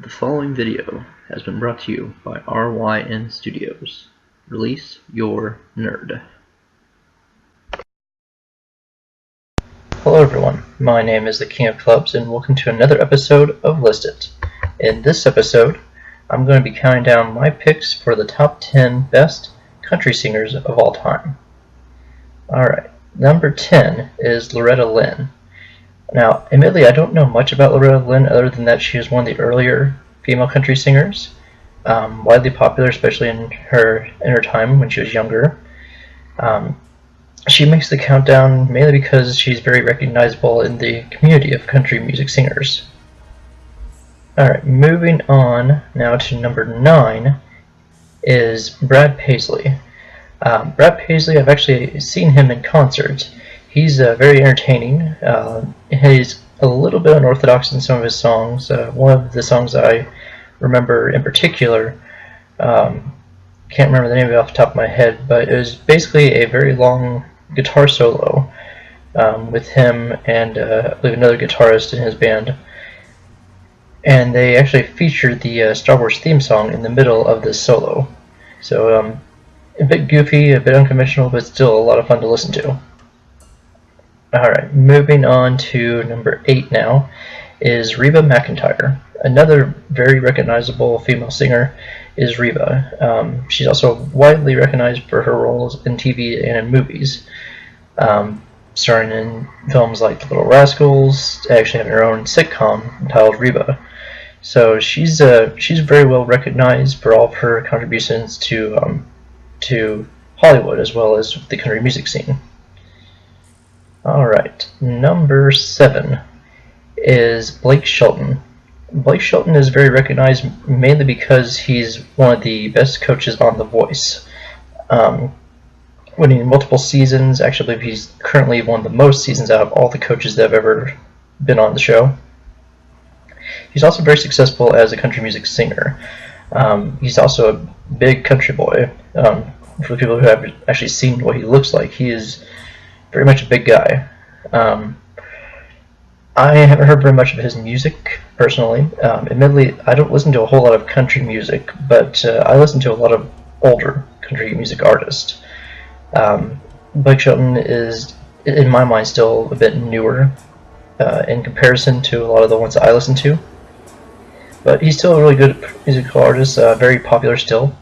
The following video has been brought to you by RYN Studios. Release your nerd. Hello everyone, my name is the King of Clubs and welcome to another episode of List It. In this episode, I'm going to be counting down my picks for the top 10 best country singers of all time. Alright, number 10 is Loretta Lynn. Now, admittedly, I don't know much about Loretta Lynn other than that she was one of the earlier female country singers, widely popular, especially in her time when she was younger. She makes the countdown mainly because she's very recognizable in the community of country music singers. Alright, moving on now to number 9 is Brad Paisley. Brad Paisley, I've actually seen him in concert. He's very entertaining. He's a little bit unorthodox in some of his songs. One of the songs I remember in particular, can't remember the name of it off the top of my head, but it was basically a very long guitar solo with him and I believe another guitarist in his band. And they actually featured the Star Wars theme song in the middle of this solo. So a bit goofy, a bit unconventional, but still a lot of fun to listen to. Alright, moving on to number 8 now is Reba McEntire. Another very recognizable female singer is Reba. She's also widely recognized for her roles in TV and in movies, starring in films like Little Rascals, actually having her own sitcom entitled Reba. So she's very well recognized for all of her contributions to Hollywood as well as the country music scene. Alright, number 7 is Blake Shelton. Blake Shelton is very recognized mainly because he's one of the best coaches on The Voice. Winning multiple seasons, actually I believe he's currently won the most seasons out of all the coaches that have ever been on the show. He's also very successful as a country music singer. He's also a big country boy. For the people who have actually seen what he looks like, he is very much a big guy. I haven't heard very much of his music personally. Admittedly, I don't listen to a whole lot of country music, but I listen to a lot of older country music artists. Blake Shelton is, in my mind, still a bit newer in comparison to a lot of the ones that I listen to. But he's still a really good musical artist, very popular still.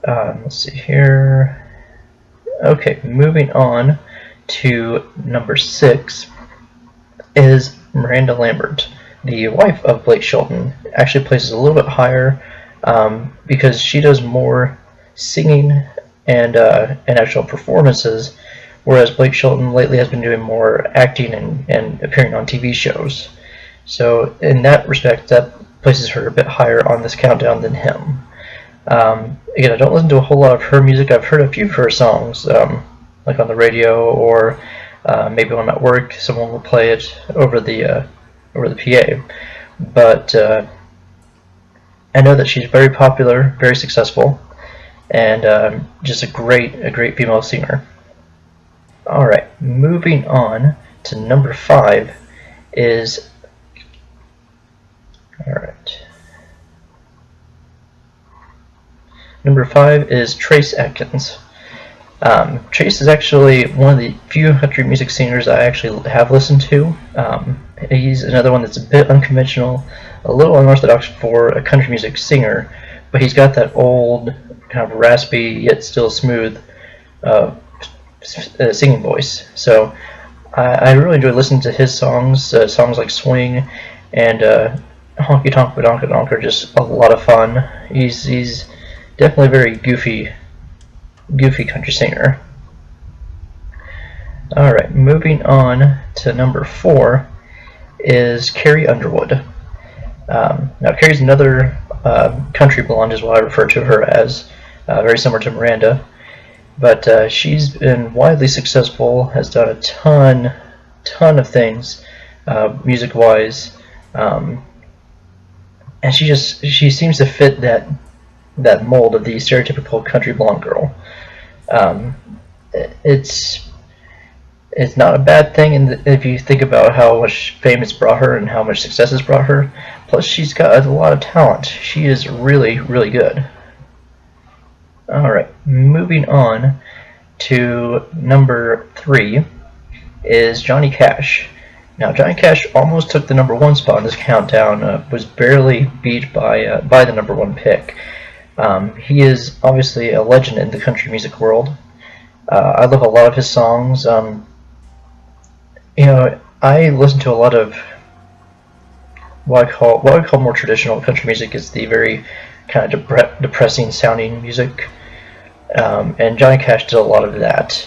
Let's see here. Okay, moving on to number 6 is Miranda Lambert. The wife of Blake Shelton actually places a little bit higher because she does more singing and actual performances, whereas Blake Shelton lately has been doing more acting and appearing on TV shows. So in that respect, that places her a bit higher on this countdown than him. Again, I don't listen to a whole lot of her music. I've heard a few of her songs, like on the radio, or maybe when I'm at work, someone will play it over the PA. But I know that she's very popular, very successful, and just a great female singer. All right, moving on to number 5 is Number 5 is Trace Adkins. Trace is actually one of the few country music singers I actually have listened to. He's another one that's a bit unconventional, a little unorthodox for a country music singer, but he's got that old, kind of raspy yet still smooth singing voice. So I really enjoy listening to his songs. Songs like Swing and Honky Tonk Badonka Donk are just a lot of fun. He's definitely a very goofy country singer. Alright, moving on to number 4 is Carrie Underwood. Now Carrie's another country blonde is what I refer to her as, very similar to Miranda, but she's been widely successful, has done a ton of things music wise, and she seems to fit that mold of the stereotypical country blonde girl. It's not a bad thing if you think about how much fame it's brought her and how much success it's brought her. Plus, she's got a lot of talent. She is really, really good. Alright, moving on to number 3 is Johnny Cash. Now, Johnny Cash almost took the number 1 spot in this countdown, was barely beat by the number 1 pick. He is obviously a legend in the country music world. I love a lot of his songs. You know, I listen to a lot of what I call more traditional country music. Is the very kind of depressing sounding music, and Johnny Cash did a lot of that.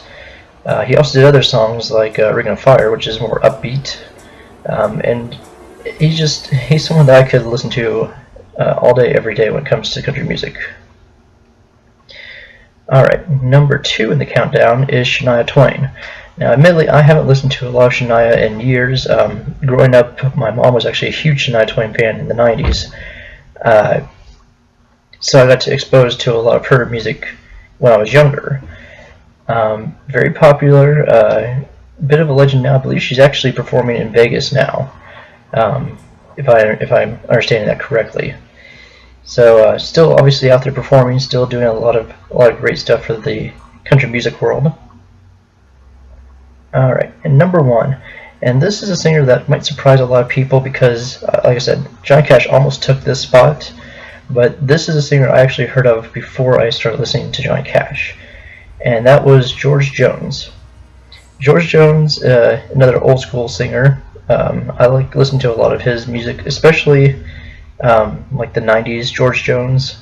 He also did other songs like Ring of Fire, which is more upbeat, and he's someone that I could listen to all day, every day when it comes to country music. Alright, number 2 in the countdown is Shania Twain. Now, admittedly, I haven't listened to a lot of Shania in years. Growing up, my mom was actually a huge Shania Twain fan in the 90s. So I got exposed to a lot of her music when I was younger. Very popular, bit of a legend now. I believe she's actually performing in Vegas now, if I'm understanding that correctly. So still obviously out there performing, still doing a lot of great stuff for the country music world. Alright, and number 1, and this is a singer that might surprise a lot of people because, like I said, Johnny Cash almost took this spot, but this is a singer I actually heard of before I started listening to Johnny Cash, and that was George Jones. George Jones, another old school singer. I like to listen to a lot of his music, especially like the 90s George Jones.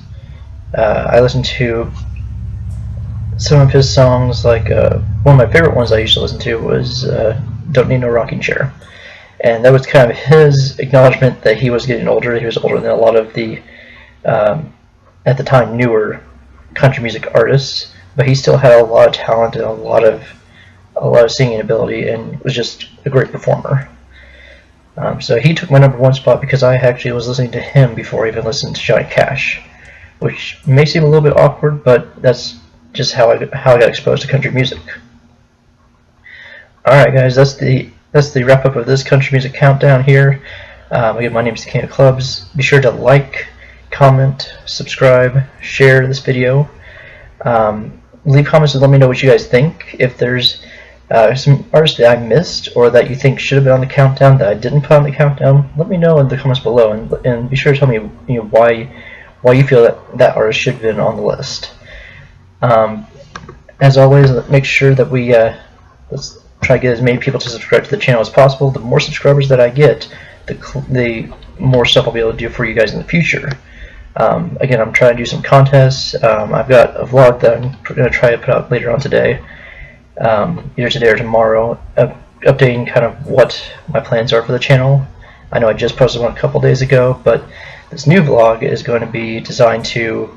I listen to some of his songs, like one of my favorite ones I used to listen to was Don't Need No Rocking Chair, and that was kind of his acknowledgement that he was getting older. He was older than a lot of the at the time newer country music artists, but he still had a lot of talent and a lot of singing ability, and was just a great performer. So he took my number 1 spot because I actually was listening to him before I even listened to Johnny Cash, which may seem a little bit awkward, but that's just how I got exposed to country music. Alright guys, that's the wrap up of this country music countdown here. Again, my name is the King of Clubs. Be sure to like, comment, subscribe, share this video. Leave comments and let me know what you guys think. If there's some artists that I missed or that you think should have been on the countdown that I didn't put on the countdown, let me know in the comments below, and be sure to tell me, you know, why you feel that artist should have been on the list. As always, make sure that we let's try to get as many people to subscribe to the channel as possible. The more subscribers that I get, the more stuff I'll be able to do for you guys in the future. Again, I'm trying to do some contests. I've got a vlog that I'm going to try to put out later on today, either today or tomorrow, updating kind of what my plans are for the channel. I know I just posted one a couple days ago, but this new vlog is going to be designed to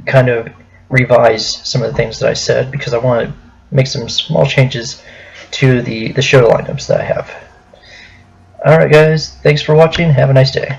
kind of revise some of the things that I said, because I want to make some small changes to the show lineups that I have. Alright guys, thanks for watching, have a nice day.